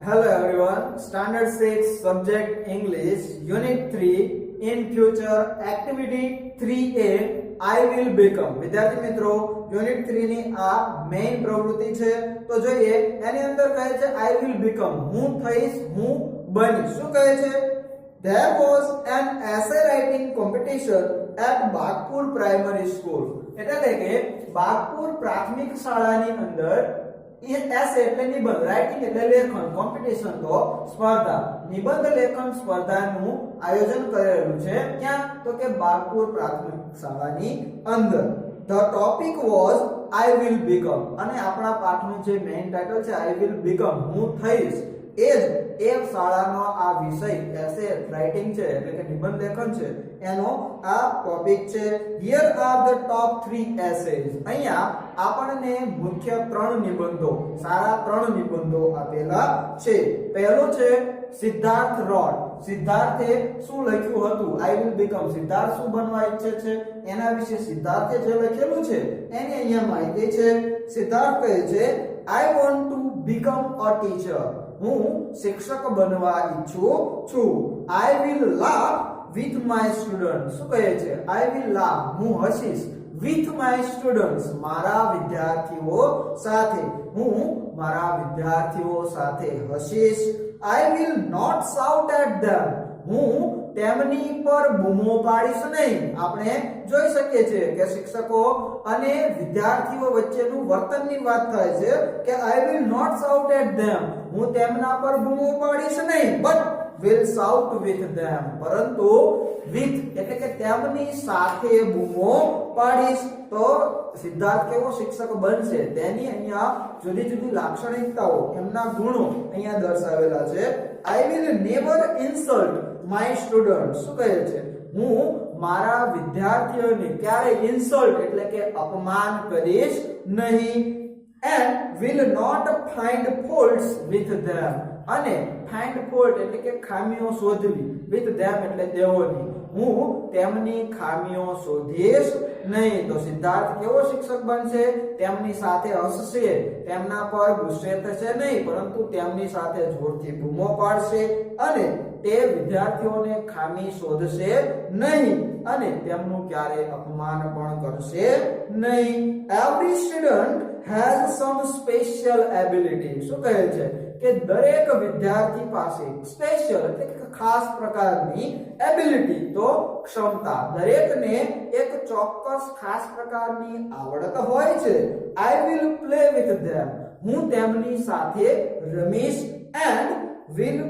Hello everyone, Standard 6 Subject English Unit 3 in future Activity 3A I will become. વિદ્યાર્થી મિત્રો unit 3 ની આ main પ્રવૃત્તિ છે. તો જોઈએ એની અંદર કહે છે I will become, હું થઈશ, હું બનીશ. શું કહે છે? There was an essay writing competition at Bagpur Primary School. એટલે કે બાગપુર પ્રાથમિક શાળાની અંદર એસે એટલે નિબંધ, રાઇટિંગ એટલે લેખન, કોમ્પિટિશન તો સ્પર્ધા, નિબંધ લેખન સ્પર્ધાનું આયોજન કરેલું છે. ક્યાં? તો કે બાગપુર પ્રાથમિક શાળાની અંદર. The topic was I will become, અને આપણા પાઠનું જે મેઇન ટાઇટલ છે I will become, હું થઈશ. એ શાળાનો આ વિષય એસે રાઇટિંગ છે એટલે કે નિબંધ લેખન છે, એનો આ ટોપિક છે. Here are the top 3 essays. અહીંયા આપણને મુખ્ય 3 નિબંધો, સારા 3 નિબંધો આપેલા છે. પહેલો છે સિદ્ધાર્થ રોડ. સિદ્ધાર્થે શું લખ્યું હતું? I will become. સિદ્ધાર્થ શું બનવા ઈચ્છે છે એના વિશે સિદ્ધાર્થે જે લખેલું છે એની અહીંયા માહિતી છે. સિદ્ધાર્થ કહે છે I want to become a teacher. હું શિક્ષક બનવા ઈચ્છું છું. I will laugh with my students. શું કહે છે? I will laugh, હું હસીશ, with my students, મારા વિદ્યાર્થીઓ સાથે, હું મારા વિદ્યાર્થીઓ સાથે હસીશ. I will not shout at them. હું તેમની પર બૂમો પાડીશ નહીં. આપણે જોઈ શકીએ છીએ કે શિક્ષકો અને વિદ્યાર્થીઓ વચ્ચેનું વર્તનની વાત થાય છે કે I will not shout at them. હું તેમના પર બૂમો પાડીશ નહીં, but will shout with them. પરંતુ with એટલે કે તેમની સાથે બૂમો પાડીશ. તો સિદ્ધાર્થ કેવો શિક્ષક બનશે તેની અહીંયા જુદી જુદી લાક્ષણિકતાઓ, એમના ગુણો અહીંયા દર્શાવેલા છે. I will never insult my students. શું કહે છે? હું મારા વિદ્યાર્થીઓને ક્યારેય ઇન્સલ્ટ એટલે કે અપમાન કરીશ નહીં. And will not find faults with them. અને find fault એટલે કે ખામીઓ શોધવી, with them એટલે તેઓની, હું તેમની ખામીઓ શોધીશ નહીં. તો સિદ્ધાર્થ કેવો શિક્ષક બનશે? તેમની સાથે હસશે, તેમના પર ગુસ્સે થશે નહીં, પરંતુ તેમની સાથે જોરથી બૂમો પાડશે અને તે વિદ્યાર્થીઓને ખામી શોધશે નહીં અને તેમનું ક્યારે અપમાન પણ કરશે નહીં. Every student has some special ability. શું કહે છે કે દરેક વિદ્યાર્થી પાસે સ્પેશિયલ એટલે કે ખાસ પ્રકારની એબિલિટી તો ક્ષમતા, દરેકને એક ચોક્કસ ખાસ પ્રકારની આવડત હોય છે. I will play with them. હું તેમની સાથે રમીશ. And will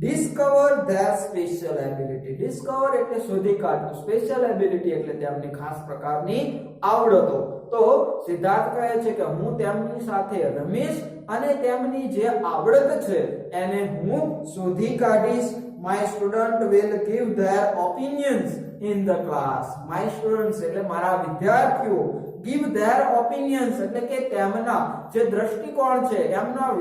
discover their special ability. Discover એટલે શોધી કાઢવું, special ability એટલે તેમની ખાસ પ્રકારની આવડતો. તો સિદ્ધાર્થ કહે છે કે હું તેમની સાથે રમીશ અને તેમની જે આવડત છે એને હું શોધી કાઢીશ. My student will give their opinions in the class. My students એટલે મારા વિદ્યાર્થીઓ, give their opinions એટલે કે તેમના જે દ્રષ્ટિકોણ છે, એમના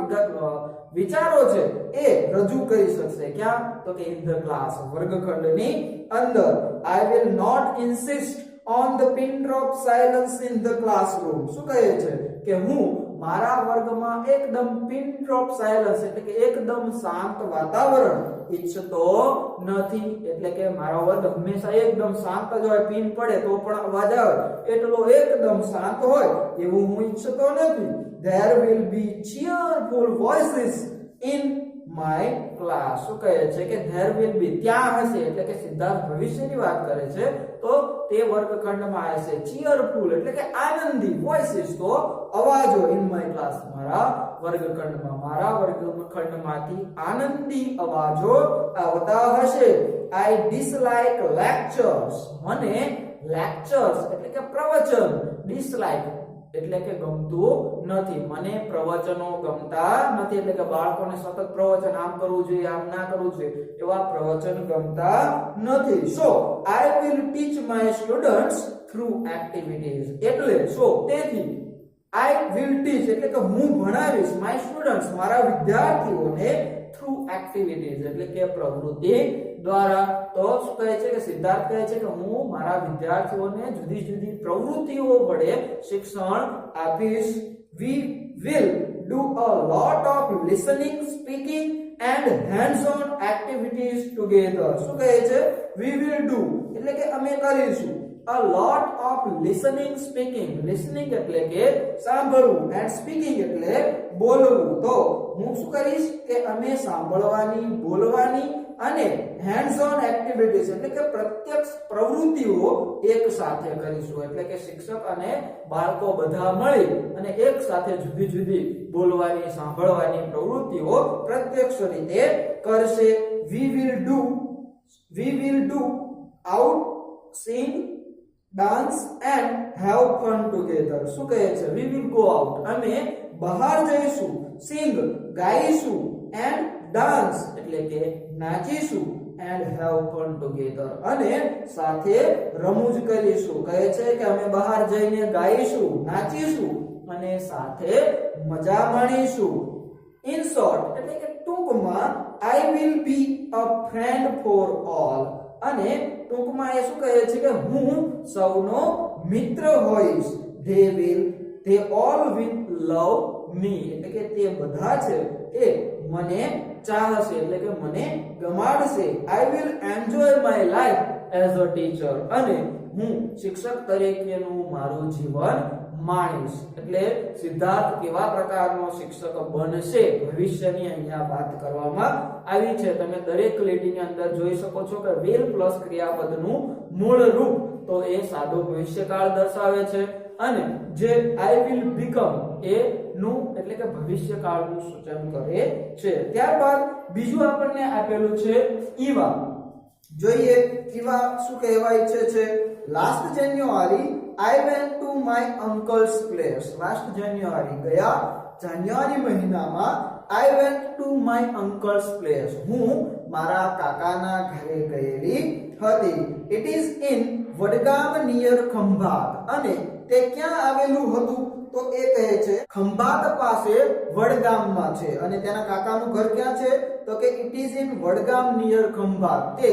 વિચારો છે એ રજૂ કરી શકશે. ક્યાં? તો કે in the class, વર્ગખંડની અંદર. I will not insist on the pin drop silence in the classroom. શું કહે છે કે હું મારા વર્ગમાં એકદમ પિન ડ્રોપ સાયલન્સ એટલે કે એકદમ શાંત વાતાવરણ ઈચ્છતો નથી. એટલે કે મારો વર્ગ હંમેશા એકદમ શાંત જ હોય, પિન પડે તો પણ અવાજ આવે એટલો એકદમ શાંત હોય એવું હું ઈચ્છતો નથી. There will be cheerful voices in my class. શું કહે છે કે there will be, ત્યાં હશે એટલે કે સિદ્ધાર્થ ભવિષ્યની વાત કરે છે, તો તે વર્ગખંડમાં હશે. cheerful એટલે કે આનંદી, voices તો અવાજો, in my class મારા વર્ગખંડમાં, મારા વર્ગખંડમાંથી આનંદી અવાજો આવતા હશે. I dislike lectures. મને lectures એટલે કે પ્રવચન, dislike એટલે કે ગમતું નથી, મને પ્રવચનો ગમતા નથી. એટલે કે બાળકોને સતત પ્રવચન આમ કરવું જોઈએ, આમ ના કરવું જોઈએ, એવા પ્રવચન ગમતા નથી. So I will teach my students through activities. એટલે તેથી I will teach એટલે કે હું ભણાવીશ my students મારા વિદ્યાર્થીઓને through activities એટલે કે પ્રવૃત્તિ દ્વારા. તો શું કહે છે કે સિદ્ધાર્થ કહે છે કે હું મારા વિદ્યાર્થીઓને જુદી જુદી પ્રવૃત્તિઓ વડે શિક્ષણ આપીશ. We will do a lot of listening, speaking and hands-on activities together. શું કહે છે? We will do એટલે કે અમે કરીશું a lot of listening, speaking. Listening એટલે કે સાંભળવું and speaking એટલે બોલવું. તો હું શું કરીશ કે અમે સાંભળવાની, બોલવાની અને hands on activities એટલે કે પ્રત્યક્ષ પ્રવૃત્તિઓ એક સાથે કરીશું. એટલે કે શિક્ષક અને બાળકો બધા મળી અને એક સાથે જુદી જુદી બોલવાની, સાંભળવાની પ્રવૃત્તિઓ પ્રત્યક્ષ રીતે કરશે. We will do out, sing, dance and have fun together. શું કહે છે? We will go out અમે બહાર જઈશું, sing ગાઈશું and dance એટલે કે નાચીશું and have fun together અને સાથે રમૂજ કરીશું. કહે છે કે અમે બહાર જઈને ગાઈશું, નાચીશું અને સાથે મજા માણીશું. In short એટલે કે ટૂંકમાં I will be a friend for all અને ટૂંકમાં એ શું કહે છે કે હું સૌનો મિત્ર હોઈશ. they all will love me એટલે કે તે બધા છે એ મને ચાહશે એટલે કે મને ગમાડશે. I will enjoy my life as a teacher અને હું શિક્ષક તરીકેનું મારું જીવન માણીશ. એટલે સિદ્ધાર્થ કેવા પ્રકારનો શિક્ષક બનશે ભવિષ્યની અહીંયા વાત કરવામાં આવી છે. તમે દરેક લીટીની અંદર જોઈ શકો છો કે will પ્લસ ક્રિયાપદનું મૂળ રૂપ તો એ સાદો ભવિષ્યકાળ દર્શાવે છે અને જે I will become એ નું એટલે કે ભવિષ્યકાળનું સૂચન કરે છે. ત્યારબાદ બીજું આપણને આપેલું છે ઈવા. જોઈએ ઈવા શું કહેવા ઈચ્છે છે? Last January I went to my uncle's place. Last January ગયા જાન્યુઆરી મહિનામાં I went to my uncle's place. હું મારા કાકાના ઘરે ગયેલી હતી. It is in Vadgam near Khambhat અને તે ક્યાં આવેલું હતું? તો એ કહે છે ખંભાત પાસે વડગામમાં છે અને તેના કાકાનું ઘર ક્યાં છે? તો કે it is in Vadgam near Khambhat. તે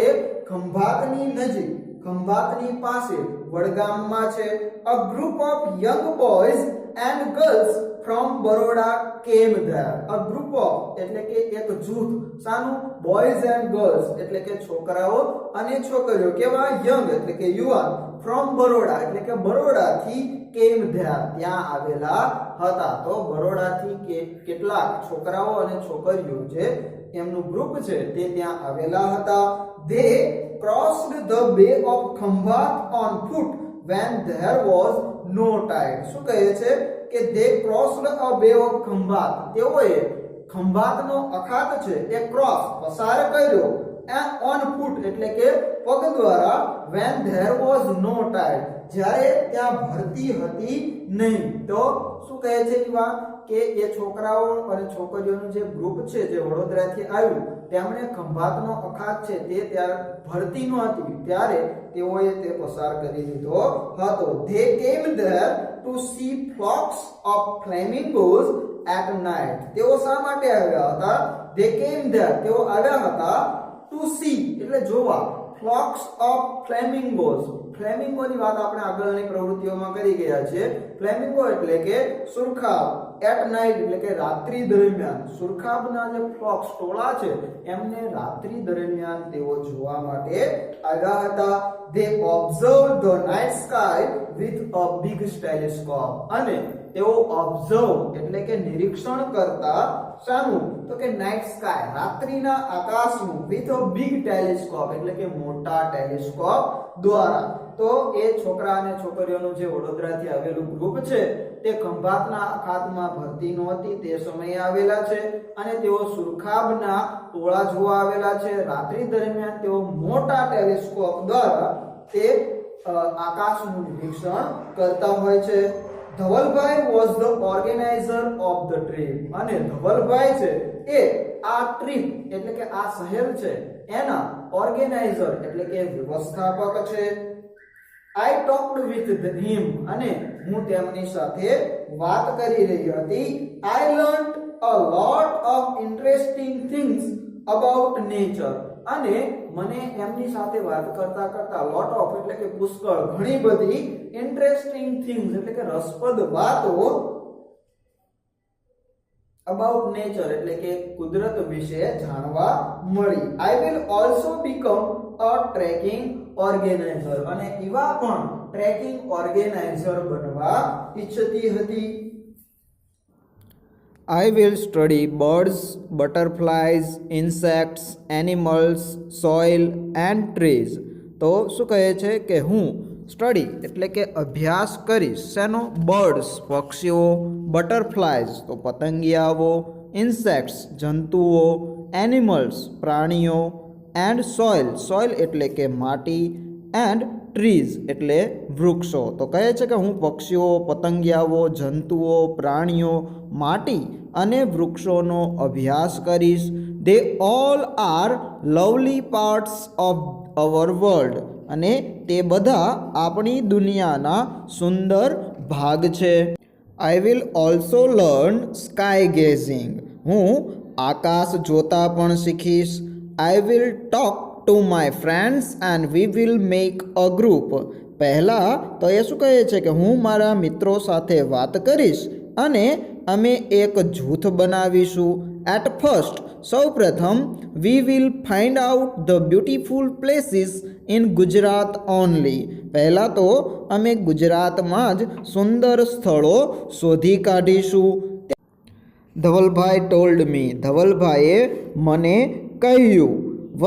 ખંભાતની નજીક, ખંભાતની પાસે વડગામમાં છે. A group of young boys and girls from Baroda came there. A group of એટલે કે એક જૂથ, સાનું? boys and girls એટલે કે છોકરાઓ અને છોકરીઓ. કેવા? young એટલે કે યુવાન. from Baroda એટલે કે બરોડાથી came there ત્યાં આવેલા હતા. તો બરોડાથી કેટલાક છોકરાઓ અને છોકરીઓ જે એમનું ગ્રુપ છે તે ત્યાં આવેલા હતા. They crossed the bay of Khambat on foot when there was no tide. શું કહે છે કે they crossed a bay of Khambat. તેઓએ ખંભાતનો અખાત છે એ ક્રોસ પસાર કર્યો on foot એટલે કે પગ દ્વારા when there was no tide જ્યારે ત્યાં ભરતી હતી નહીં. તો શું કહે છે ઈવા કે એ છોકરાઓ અને છોકરીઓનું જે ગ્રુપ છે જે વડોદરાથી આવ્યું તેમણે ખંભાતનો અખાત છે તે ત્યારે ભરતી નહોતી ત્યારે તેઓએ તે પસાર કરી દીધો હતો. They came there to see flocks of flamingos at night. તેઓ શા માટે આવ્યા હતા? They came there તેઓ આવ્યા હતા to see એટલે જોવા. flocks of flamingos. ફ્લેમિંગોની વાત આપણે આગળની પ્રવૃત્તિઓમાં કરી ગયા છીએ. ફ્લેમિંગો એટલે કે સુરખાબ. એટ નાઇટ એટલે કે રાત્રિ દરમિયાન. સુરખાબના જે ફ્લોક્સ ટોળા છે એમને રાત્રિ દરમિયાન તેઓ જોવા માટે આવ્યા હતા. They observed the night sky with a big telescope. અને તેઓ ઓબ્ઝર્વ એટલે કે નિરીક્ષણ કરતા શાનું? તો કે નાઇટ સ્કાય રાત્રિના આકાશનું with a big telescope એટલે કે મોટા ટેલિસ્કોપ દ્વારા. તો એ છોકરા અને છોકરીઓનું જે વડોદરાથી આવેલું ગ્રુપ છે તે ખંભાતના અખાતમાં ભરતી નહોતી તે સમયે આવેલા છે અને તેઓ સુરખાબના ટોળા જોવા આવેલા છે. રાત્રિ દરમિયાન તેઓ મોટા ટેલિસ્કોપ દ્વારા તે આકાશનું નિરીક્ષણ કરતા હોય છે. Dhavalbhai was the organizer of the trip. અને ધવલભાઈ છે એ આ ટ્રીપ એટલે કે આ શહેર છે એના ઓર્ગેનાઇઝર એટલે કે વ્યવસ્થાપક છે. I talked with him અને હું તેમની સાથે વાત કરી રહી હતી. I learned a lot of interesting things about nature. અને મને એમની સાથે વાત કરતા કરતા lot of એટલે કે પુષ્કળ ઘણી બધી interesting things એટલે કે રસપ્રદ વાતો અબાઉટ નેચર એટલે કે કુદરત વિશે જાણવા મળી. I will also become a trekking organiser, અને ઈવા પણ ટ્રેકિંગ ઓર્ગેનાઇઝર બનવા ઈચ્છતી હતી. I will study birds, butterflies, insects, animals, soil and trees. તો શું કહે છે કે હું સ્ટડી એટલે કે અભ્યાસ કરીશ શેનો? બર્ડ્સ પક્ષીઓ, બટરફ્લાઇઝ તો પતંગિયાઓ, ઇન્સેક્ટ્સ જંતુઓ, એનિમલ્સ પ્રાણીઓ, એન્ડ સોઇલ સોઇલ એટલે કે માટી, એન્ડ ટ્રીઝ એટલે વૃક્ષો. તો કહે છે કે હું પક્ષીઓ, પતંગિયાઓ, જંતુઓ, પ્રાણીઓ, માટી અને વૃક્ષોનો અભ્યાસ કરીશ. They all are lovely parts of our world. અને તે બધા આપણી દુનિયાના સુંદર ભાગ છે. I will also learn sky gazing. હું આકાશ જોતા પણ શીખીશ. I will talk to my friends and we will make a group. પહેલા તો એ શું કહે છે કે હું મારા મિત્રો સાથે વાત કરીશ અને અમે એક જૂથ બનાવીશું. At first, સૌપ્રથમ we will find out the beautiful places in Gujarat only. પહેલા તો અમે ગુજરાતમાં જ સુંદર સ્થળો શોધી કાઢીશું. Dhavalbhai told me. ધવલભાઈએ મને કહ્યું.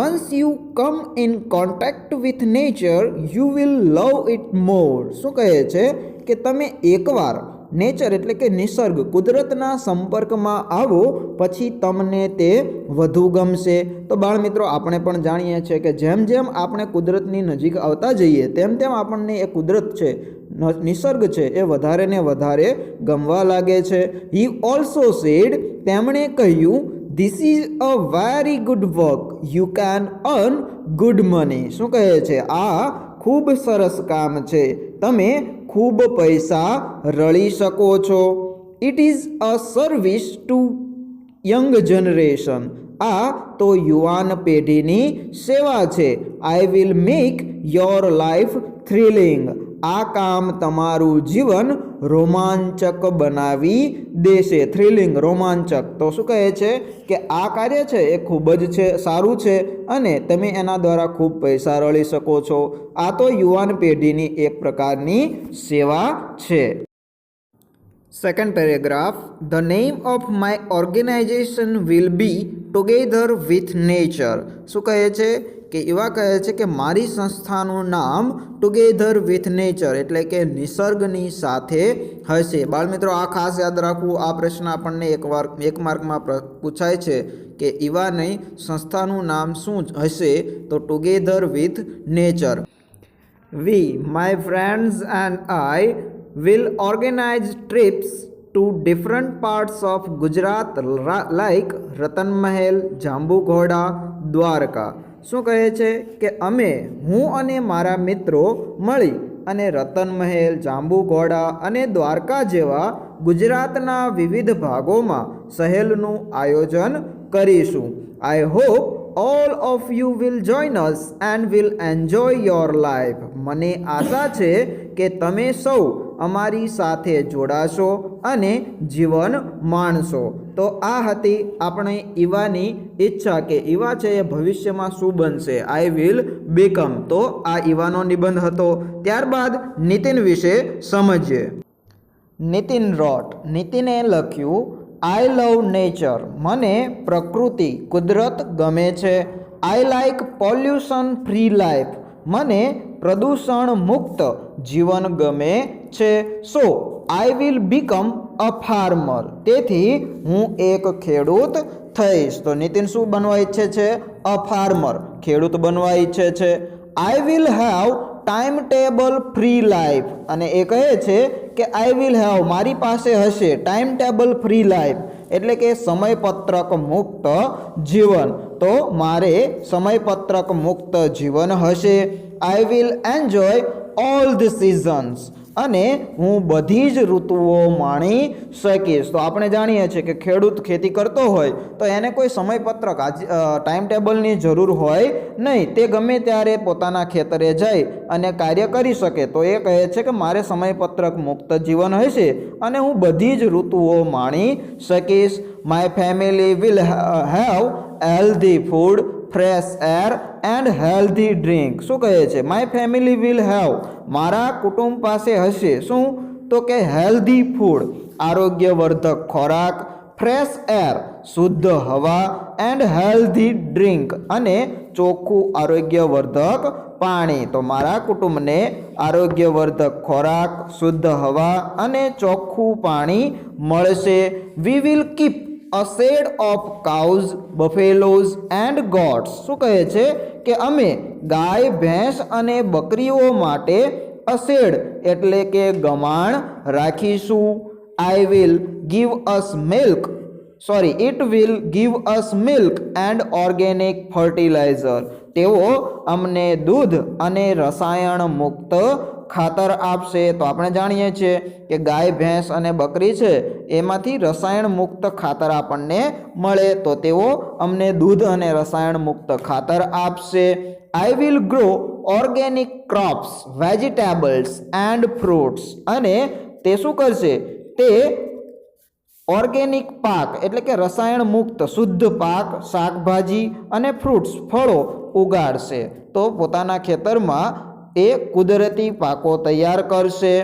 Once you come in contact with nature, you will love it more. શું કહે છે કે તમે એકવાર નેચર એટલે કે નિસર્ગ કુદરતના સંપર્કમાં આવો પછી તમને તે વધુ ગમશે. તો બાળ મિત્રો આપણે પણ જાણીએ છીએ કે જેમ જેમ આપણે કુદરતની નજીક આવતા જઈએ તેમ તેમ આપણને એ કુદરત છે, નિસર્ગ છે, એ વધારે ને વધારે ગમવા લાગે છે. He also said. તેમણે કહ્યું this is a very good work, you can earn good money. શું કહે છે? આ ખૂબ સરસ કામ છે, તમે ખૂબ પૈસા રળી શકો છો. It is a service two young generation. આ તો યુવાન પેઢીની સેવા છે. I will make your life thrilling. આ કામ તમારું જીવન રોમાંચક બનાવી દેશે. થ્રિલિંગ રોમાંચક. તો શું કહે છે કે આ કાર્ય છે એ ખૂબ જ સારું છે અને તમે એના દ્વારા ખૂબ પૈસા રળી શકો છો. આ તો યુવાન પેઢીની એક પ્રકારની સેવા છે. Second paragraph. The name of my organisation will be together with nature. શું કહે છે કે એવા કહે છે કે મારી સંસ્થાનું નામ ટુગેધર વિથ નેચર એટલે કે નિસર્ગની સાથે હશે. બાળમિત્રો આ ખાસ યાદ રાખવું. આ પ્રશ્ન આપણને એક માર્કમાં પૂછાય છે કે ઈવાની સંસ્થાનું નામ શું હશે? તો together with nature. We my friends and I will organize trips to different parts of Gujarat like Ratan Mahal, Jambughoda, Dwarka. શું કહે છે કે અમે, હું અને મારા મિત્રો મળી અને રતન મહેલ, જાંબુ ઘોડા અને દ્વારકા જેવા ગુજરાતના વિવિધ ભાગોમાં સહેલનું આયોજન કરીશું. I hope all of you will join us and will enjoy your life. મને આશા છે કે તમે સૌ અમારી સાથે જોડાશો અને જીવન માણશો. તો આ હતી આપણે ઈવાની ઈચ્છા કે ઈવા છે એ ભવિષ્યમાં શું બનશે? આઈ વિલ બીકમ. તો આ ઈવાનો નિબંધ હતો. ત્યારબાદ નીતિન વિશે સમજીએ. નીતિન રોટ. નીતિને લખ્યું આઈ લવ નેચર. મને પ્રકૃતિ કુદરત ગમે છે. I like pollution free life. મને પ્રદૂષણ મુક્ત જીવન ગમે છે. So I will become a farmer. તેથી હું એક ખેડૂત થઈશ. તો નીતિન શું બનવા ઈચ્છે છે? અ ફાર્મર, ખેડૂત બનવા ઈચ્છે છે. I will have time table free life. અને એ કહે છે કે આઈ વિલ હેવ, મારી પાસે હશે ટાઈમ ટેબલ ફ્રી લાઈફ એટલે કે સમયપત્રક મુક્ત જીવન. તો મારે સમયપત્રક મુક્ત જીવન હશે. I will enjoy all the seasons. અને હું બધી જ ઋતુઓ માણી શકીશ. તો આપણે જાણીએ છીએ કે ખેડૂત ખેતી કરતો હોય તો એને કોઈ સમયપત્રક ટાઈમ ટેબલની જરૂર હોય નહીં. તે ગમે ત્યારે પોતાના ખેતરે જઈ અને કાર્ય કરી શકે. તો એ કહે છે કે મારે સમયપત્રક મુક્ત જીવન હશે અને હું બધી જ ઋતુઓ માણી શકીશ. My family will have healthy food, fresh air and healthy drink. શું કહે છે? માય ફેમિલી વિલ હેવ, મારા કુટુંબ પાસે હશે શું? તો કે હેલ્ધી ફૂડ, આરોગ્યવર્ધક ખોરાક, ફ્રેશ એર, શુદ્ધ હવા, એન્ડ હેલ્ધી ડ્રિંક, અને ચોખ્ખું આરોગ્યવર્ધક પાણી. તો મારા કુટુંબને આરોગ્યવર્ધક ખોરાક, શુદ્ધ હવા અને ચોખ્ખું પાણી મળશે. We will keep a shade of cows, buffaloes and goats. શું કહે છે કે અમે ગાય, ભેંસ અને બકરીઓ માટે અશેડ એટલે કે ગમાણ રાખીશું. I will give us milk. It will give us milk and organic fertilizer. તેઓ અમને દૂધ અને રસાયણ મુક્ત ખાતર આપશે. તો આપણે જાણીએ છીએ કે ગાય, ભેંસ અને બકરી છે એમાંથી રસાયણ મુક્ત ખાતર આપણને મળે. તો તેઓ અમને દૂધ અને રસાયણ મુક્ત ખાતર આપશે. I will grow organic crops, vegetables and fruits. અને તે શું કરશે? તે ઓર્ગેનિક પાક એટલે કે રસાયણ મુક્ત શુદ્ધ પાક, શાકભાજી અને ફ્રૂટ્સ ફળો ઉગાડશે. તો પોતાના ખેતરમાં એ કુદરતી પાકો તૈયાર કરશે.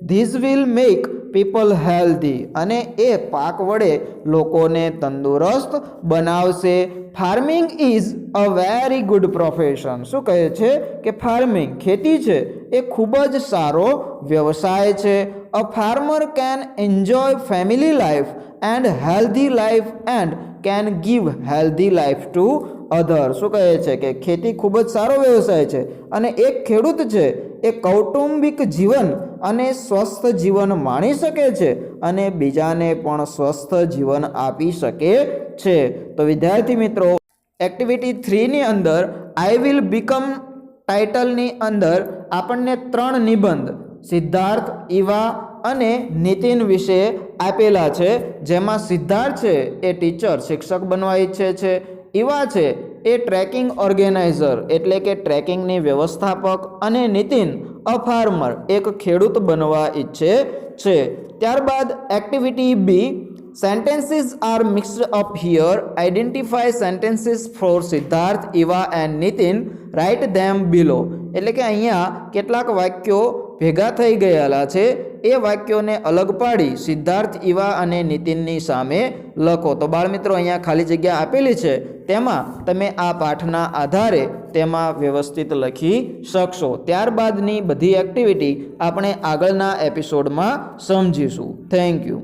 This will make people healthy, અને એ પાક વડે લોકોને તંદુરસ્ત બનાવશે. Farming is a very good profession. શું કહે છે કે ફાર્મિંગ ખેતી છે એ ખૂબ જ સારો વ્યવસાય છે. A farmer can enjoy family life and healthy life and can give healthy life to other. શું કહે છે કે ખેતી ખૂબ જ સારો વ્યવસાય છે અને એક ખેડૂત છે એ કૌટુંબિક જીવન અને સ્વસ્થ જીવન માણી શકે છે અને બીજાને પણ સ્વસ્થ જીવન આપી શકે છે. તો વિદ્યાર્થી મિત્રો, એક્ટિવિટી 3 ની અંદર આઈ વિલ બીકમ ટાઇટલની અંદર આપણને 3 નિબંધ સિદ્ધાર્થ, ઈવા અને નીતિન વિશે આપેલા છે. જેમાં સિદ્ધાર્થ છે એ ટીચર શિક્ષક બનવા ઈચ્છે છે. ઈવા છે એ ટ્રેકિંગ ઓર્ગેનાઇઝર એટલે કે ટ્રેકિંગની વ્યવસ્થાપક, અને નીતિન અ ફાર્મર એક ખેડૂત બનવા ઈચ્છે છે. ત્યારબાદ activity B, sentences are mixed up here. Identify sentences for Siddharth, Eva and Nitin. Write them below. એટલે કે અહીંયા કેટલાક વાક્યો ભેગા થઈ ગયેલા છે. એ વાક્યોને અલગ પાડી સિદ્ધાર્થ, ઈવા અને નીતિનની સામે લખો. તો બાળમિત્રો, અહીંયા ખાલી જગ્યા આપેલી છે તેમાં તમે આ પાઠના આધારે તેમાં વ્યવસ્થિત લખી શકશો. ત્યારબાદની બધી એક્ટિવિટી આપણે આગળના એપિસોડમાં સમજીશું. Thank you.